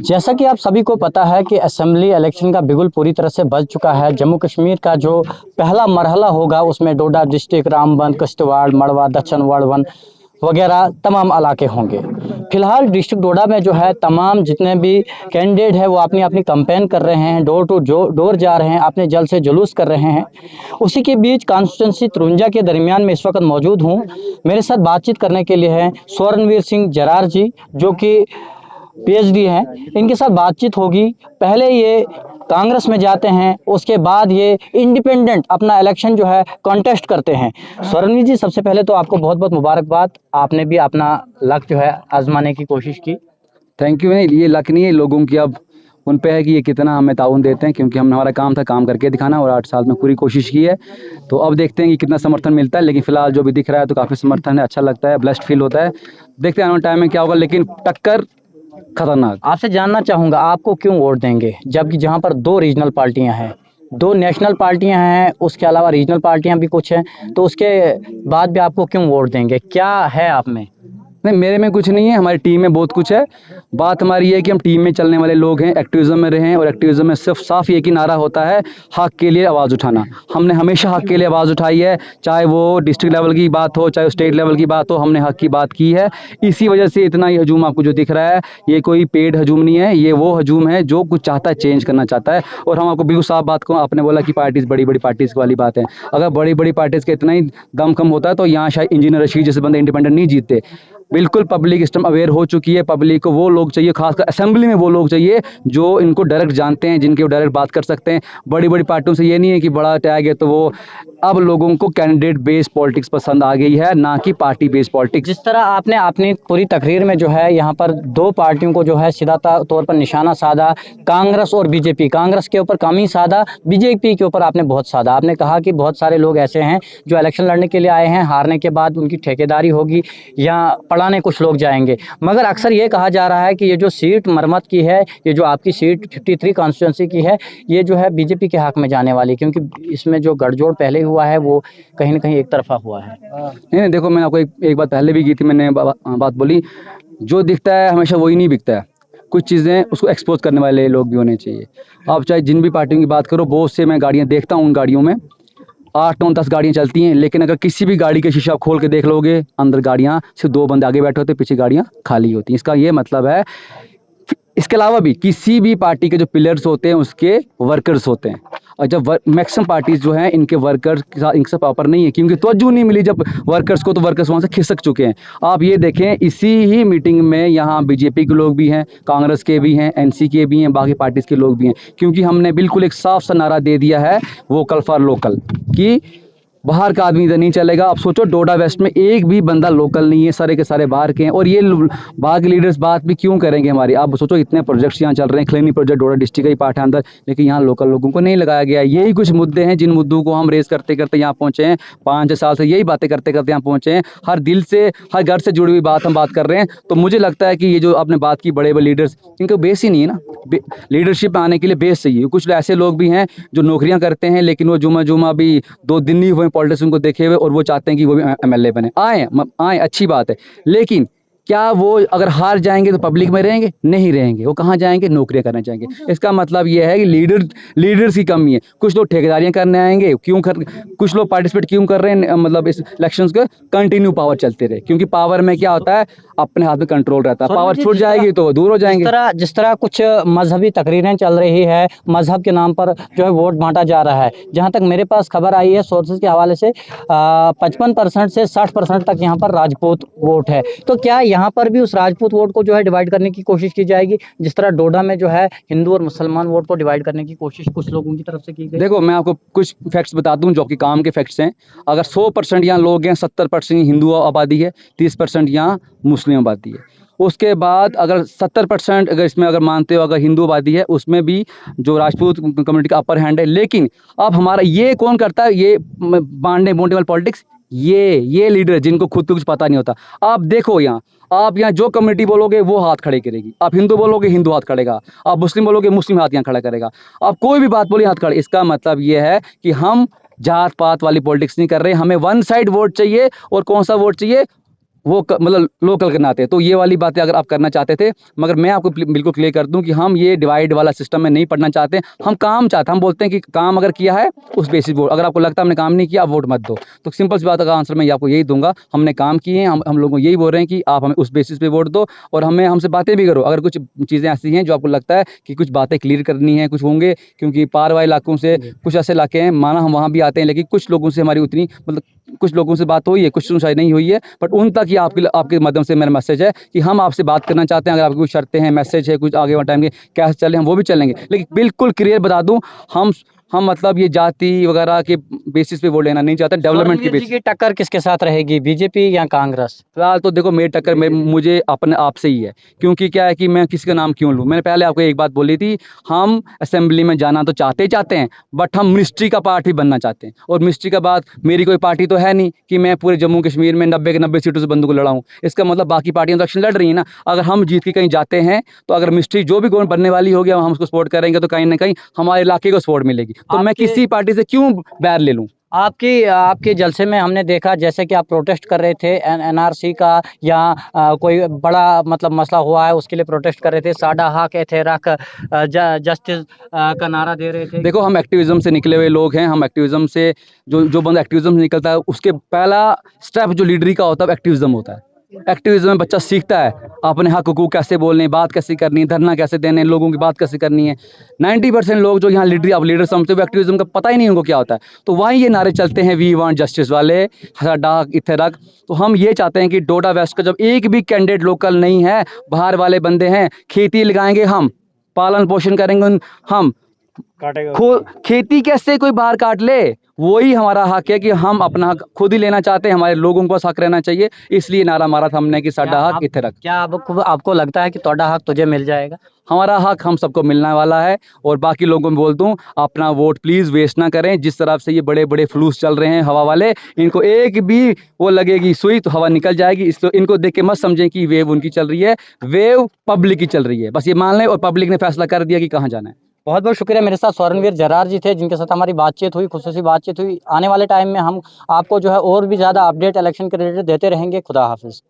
जैसा कि आप सभी को पता है कि असेंबली इलेक्शन का बिगुल पूरी तरह से बज चुका है। जम्मू कश्मीर का जो पहला मरहला होगा उसमें डोडा डिस्ट्रिक्ट, रामबन, किश्तवाड़, मड़वा, दक्षिण वड़वन वगैरह तमाम इलाके होंगे। फिलहाल डिस्ट्रिक्ट डोडा में जो है तमाम जितने भी कैंडिडेट हैं वो अपनी अपनी कैंपेन कर रहे हैं, डोर टू डोर जा रहे हैं, अपने जल से जुलूस कर रहे हैं। उसी के बीच कॉन्स्टिट्यूंसी तुरुंजा के दरमियान में इस वक्त मौजूद हूँ। मेरे साथ बातचीत करने के लिए हैं स्वर्णवीर सिंह जरार जी, जो कि पीएचडी हैं। इनके साथ बातचीत होगी। पहले ये कांग्रेस में जाते हैं, उसके बाद ये इंडिपेंडेंट अपना इलेक्शन जो है कॉन्टेस्ट करते हैं। स्वर्णवीर जी, सबसे पहले तो आपको बहुत बहुत मुबारकबाद, आपने भी अपना लक जो है आजमाने की कोशिश की। Thank you. नहीं, ये लक नहीं है लोगों की, अब उन पे है कि ये कितना हमें ताउन देते हैं, क्योंकि हमारा काम था काम करके दिखाना और 8 साल में पूरी कोशिश की है। तो अब देखते हैं कि कितना समर्थन मिलता है, लेकिन फिलहाल जो भी दिख रहा है तो काफ़ी समर्थन है, अच्छा लगता है, ब्लेस्ड फील होता है। देखते हैं आने टाइम में क्या होगा, लेकिन टक्कर खतरनाक। आपसे जानना चाहूँगा आपको क्यों वोट देंगे, जबकि जहाँ पर 2 रीजनल पार्टियाँ हैं, 2 नेशनल पार्टियाँ हैं, उसके अलावा रीजनल पार्टियाँ भी कुछ हैं, तो उसके बाद भी आपको क्यों वोट देंगे, क्या है आप में? नहीं, मेरे में कुछ नहीं है, हमारी टीम में बहुत कुछ है। बात हमारी ये है कि हम टीम में चलने वाले लोग हैं, एक्टिविज्म में रहे हैं, और एक्टिविज्म में सिर्फ साफ एक ही नारा होता है, हक के लिए आवाज़ उठाना। हमने हमेशा हक के लिए आवाज़ उठाई है, चाहे वो डिस्ट्रिक्ट लेवल की बात हो, चाहे स्टेट लेवल की बात हो, हमने हक की बात की है। इसी वजह से इतना ही हजूम आपको जो दिख रहा है, ये कोई पेड हजूम नहीं है, ये वो हजूम है जो कुछ चाहता है, चेंज करना चाहता है। और हम आपको बिल्कुल साफ बात को, आपने बोला कि पार्टीज़ बड़ी बड़ी पार्टीज़ वाली बात है, अगर बड़ी बड़ी पार्टीज़ का इतना ही दम कम होता है तो यहाँ शायद इंजीनियर रशीद जैसे बंदे इंडिपेंडेंट नहीं जीतते। बिल्कुल पब्लिक इस टाइम अवेयर हो चुकी है, पब्लिक को वो लोग चाहिए, खासकर असेंबली में वो लोग चाहिए जो इनको डायरेक्ट जानते हैं, जिनके वो डायरेक्ट बात कर सकते हैं। बड़ी बड़ी पार्टियों से ये नहीं है कि बड़ा टैग है तो वो, अब लोगों को कैंडिडेट बेस्ड पॉलिटिक्स पसंद आ गई है, ना कि पार्टी बेस्ड पॉलिटिक्स। जिस तरह आपने अपनी पूरी तकरीर में जो है यहाँ पर 2 पार्टियों को जो है सीधा तौर पर निशाना साधा, कांग्रेस और बीजेपी, कांग्रेस के ऊपर कम ही साधा, बीजेपी के ऊपर आपने बहुत साधा। आपने कहा कि बहुत सारे लोग ऐसे हैं जो इलेक्शन लड़ने के लिए आए हैं, हारने के बाद उनकी ठेकेदारी होगी या पढ़ाने कुछ लोग जाएंगे। मगर अक्सर ये कहा जा रहा है कि ये जो सीट मरम्मत की है, ये जो आपकी सीट 53 कॉन्स्टिट्यूंसी की है, ये जो है बीजेपी के हक में जाने वाली, क्योंकि इसमें जो गठजोड़ पहले हुआ है वो कहीं ना कहीं एक तरफा हुआ है। नहीं, देखो, मैंने आपको एक बात पहले भी की थी, मैंने बात बोली, जो दिखता है हमेशा वही नहीं बिकता है। कुछ चीज़ें उसको एक्सपोज करने वाले लोग भी होने चाहिए। आप चाहे जिन भी पार्टियों की बात करो, बहुत से मैं गाड़ियाँ देखता हूँ, उन गाड़ियों में 8 9 10 गाड़ियाँ चलती हैं, लेकिन अगर किसी भी गाड़ी के शीशा आप खोल के देख लोगे, अंदर गाड़ियाँ सिर्फ 2 बंदे आगे बैठे होते हैं, पीछे गाड़ियाँ खाली होती हैं। इसका ये मतलब है, इसके अलावा भी किसी भी पार्टी के जो पिलर्स होते हैं उसके वर्कर्स होते हैं, और जब मैक्सिमम पार्टीज जो हैं इनके वर्कर्स के साथ इनसे प्रॉपर नहीं है, क्योंकि तवज्जो नहीं मिली जब वर्कर्स को, तो वर्कर्स वहाँ से खिसक चुके हैं। आप ये देखें, इसी ही मीटिंग में यहाँ बीजेपी के लोग भी हैं, कांग्रेस के भी हैं, एनसी के भी हैं, बाकी पार्टीज़ के लोग भी हैं, क्योंकि हमने बिल्कुल एक साफ सा नारा दे दिया है, वोकल फॉर लोकल, कि बाहर का आदमी इधर नहीं चलेगा। आप सोचो, डोडा वेस्ट में एक भी बंदा लोकल नहीं है, सारे के सारे बाहर के हैं, और ये बाहर के लीडर्स बात भी क्यों करेंगे हमारी। आप सोचो, इतने प्रोजेक्ट्स यहाँ चल रहे हैं, क्लिनिक प्रोजेक्ट डोडा डिस्ट्रिक्ट का ही पार्ट है अंदर, लेकिन यहाँ लोकल लोगों को नहीं लगाया गया। यही कुछ मुद्दे हैं जिन मुद्दों को हम रेस करते करते यहाँ पहुँचे हैं, 5-6 साल से यही बातें करते करते यहाँ पहुँचे हैं। हर दिल से, हर घर से जुड़ी हुई बात हम बात कर रहे हैं। तो मुझे लगता है कि ये जो आपने बात की, बड़े बड़े लीडर्स, इनका बेस ही नहीं है ना। लीडरशिप आने के लिए बेस चाहिए। कुछ ऐसे लोग भी हैं जो नौकरियां करते हैं, लेकिन वो जुमा भी 2 दिन नहीं हुए पॉलिटिक्स उनको देखे हुए, और वो चाहते हैं कि वो भी एमएलए बने। आए अच्छी बात है, लेकिन क्या वो अगर हार जाएंगे तो पब्लिक में रहेंगे? नहीं रहेंगे। वो कहाँ जाएंगे? नौकरियां करने जाएंगे। इसका मतलब ये है कि लीडर्स की कमी है। कुछ लोग ठेकेदारियां करने आएंगे, कुछ लोग पार्टिसिपेट क्यों कर रहे हैं, मतलब इस इलेक्शंस का कंटिन्यू पावर चलते रहे, क्योंकि पावर में क्या होता है, अपने हाथ में कंट्रोल रहता है। पावर छूट जाएगी तो दूर हो जाएंगे। जिस तरह कुछ मजहबी तकरीरें चल रही है, मजहब के नाम पर जो है वोट बांटा जा रहा है। जहां तक मेरे पास खबर आई है सोर्सेज के हवाले से, 55% से 60% तक यहाँ पर राजपूत वोट है। तो क्या यहाँ पर भी उस राजपूत वोट को जो है डिवाइड करने की कोशिश की जाएगी, जिस तरह डोडा में जो है हिंदू और मुसलमान वोट को डिवाइड करने की कोशिश कुछ लोगों की तरफ से की गई? देखो, मैं आपको कुछ फैक्ट्स बता दूं जो कि काम के फैक्ट्स हैं। अगर 100% यहाँ लोग हैं, 70% हिंदू आबादी है, 30% यहाँ मुस्लिम आबादी है। उसके बाद अगर 70% अगर इसमें अगर मानते हो अगर हिंदू आबादी है, उसमें भी जो राजपूत कम्युनिटी का अपर हैंड है। लेकिन अब हमारा ये कौन करता है, ये बांटने बोलने वाली पॉलिटिक्स, ये लीडर जिनको खुद को कुछ पता नहीं होता। आप देखो, आप यहाँ जो कम्युनिटी बोलोगे वो हाथ खड़े करेगी, आप हिंदू बोलोगे हिंदू हाथ खड़ेगा, आप मुस्लिम बोलोगे मुस्लिम हाथ यहाँ खड़ा करेगा, आप कोई भी बात बोलिए हाथ खड़े। इसका मतलब ये है कि हम जात पात वाली पॉलिटिक्स नहीं कर रहे, हमें वन साइड वोट चाहिए। और कौन सा वोट चाहिए? वो मतलब लोकल के नाते। तो ये वाली बातें अगर आप करना चाहते थे, मगर मैं आपको बिल्कुल क्लियर कर दूं कि हम ये डिवाइड वाला सिस्टम में नहीं पढ़ना चाहते। हम काम चाहते, हम बोलते हैं कि काम अगर किया है उस बेसिस वोट, अगर आपको लगता है हमने काम नहीं किया आप वोट मत दो। तो सिंपल सी बात का आंसर मैं आपको यही दूंगा, हमने काम किए हैं, हम लोगों को यही बोल रहे हैं कि आप हमें उस बेसिस पे वोट दो। और हमसे बातें भी करो, अगर कुछ चीज़ें ऐसी हैं जो आपको लगता है कि कुछ बातें क्लियर करनी है, कुछ होंगे, क्योंकि पार वाले इलाकों से कुछ ऐसे इलाके हैं, माना हम वहाँ भी आते हैं, लेकिन कुछ लोगों से हमारी उतनी मतलब कुछ लोगों से बात हुई है, कुछ शायद नहीं हुई है, बट उन तक ही आपके माध्यम से मेरा मैसेज है कि हम आपसे बात करना चाहते हैं। अगर आपकी कुछ शर्तें हैं, मैसेज है, कुछ आगे टाइम के कैसे चले, हम वो भी चलेंगे, लेकिन बिल्कुल क्लियर बता दूं, हम मतलब ये जाति वगैरह के बेसिस पे वोट लेना नहीं चाहते, डेवलपमेंट की स्वरणवीर जी बेसिस। की टक्कर किसके साथ रहेगी, बीजेपी या कांग्रेस? फिलहाल तो देखो मेरी टक्कर मुझे अपने आप से ही है, क्योंकि क्या है कि मैं किसी का नाम क्यों लूँ। मैंने पहले आपको एक बात बोली थी, हम असेंबली में जाना तो चाहते हैं, बट हम मिनिस्ट्री का पार्ट भी बनना चाहते हैं। और मिनिस्ट्री का बात, मेरी कोई पार्टी तो है नहीं कि मैं पूरे जम्मू कश्मीर में 90 के 90 सीटों से बंदूक लड़ाऊँ। इसका मतलब बाकी पार्टियां तो इलेक्शन लड़ रही है ना। अगर हम जीत के कहीं जाते हैं तो अगर मिनिस्ट्री जो भी गवर्नमेंट बनने वाली होगी हम उसको सपोर्ट करेंगे, तो कहीं ना कहीं हमारे इलाके को सपोर्ट मिलेगी। तो मैं आपके किसी पार्टी से क्यों बैर ले लूँ। आपकी आपके जलसे में हमने देखा, जैसे कि आप प्रोटेस्ट कर रहे थे एनआरसी का, या कोई बड़ा मतलब मसला हुआ है उसके लिए प्रोटेस्ट कर रहे थे, साडा हक एथे रख जस्टिस का नारा दे रहे थे। देखो हम एक्टिविज्म से निकले हुए लोग हैं। हम एक्टिविज्म से जो बंदा एक्टिविज्म से निकलता है उसके पहला स्टेप जो लीडरी का होता है एक्टिविज्म होता है। एक्टिविज्म में बच्चा सीखता है अपने हक हुकूक कैसे बोलने, बात कैसे करनी है, धरना कैसे देने, लोगों की बात कैसे करनी है। 90% लोग जो यहाँ लीडर समझते हुए एक्टिविज्म का पता ही नहीं उनको क्या होता है। तो वहीं ये नारे चलते हैं, वी वांट जस्टिस वाले, साडा हक इत्थे रख। तो हम ये चाहते हैं कि डोडा वेस्ट का जब एक भी कैंडिडेट लोकल नहीं है, बाहर वाले बंदे हैं, खेती लगाएंगे हम, पालन पोषण करेंगे हम, खेती कैसे कोई बाहर काट ले, वही हमारा हक है कि हम अपना हक खुद ही लेना चाहते हैं। हमारे लोगों को हक रहना चाहिए, इसलिए नारा मारा था हमने कि साडा हक इत्थे रख। क्या आपको लगता है कि तोड़ा हक तुझे मिल जाएगा? हमारा हक हम सबको मिलने वाला है। और बाकी लोगों को बोल दूं, अपना वोट प्लीज़ वेस्ट ना करें। जिस तरफ से ये बड़े बड़े फ्लूस चल रहे हैं हवा वाले, इनको एक भी वो लगेगी सुई तो हवा निकल जाएगी। इसलिए इनको देख के मत समझें कि वेव उनकी चल रही है, वेव पब्लिक की चल रही है। बस ये मान लें और पब्लिक ने फैसला कर दिया कि कहाँ जाना है। बहुत बहुत शुक्रिया। मेरे साथ स्वरणवीर जरार जी थे, जिनके साथ हमारी बातचीत हुई, खुसूसी बातचीत हुई। आने वाले टाइम में हम आपको जो है और भी ज़्यादा अपडेट इलेक्शन के रिलेटेड देते रहेंगे। खुदा हाफिज़।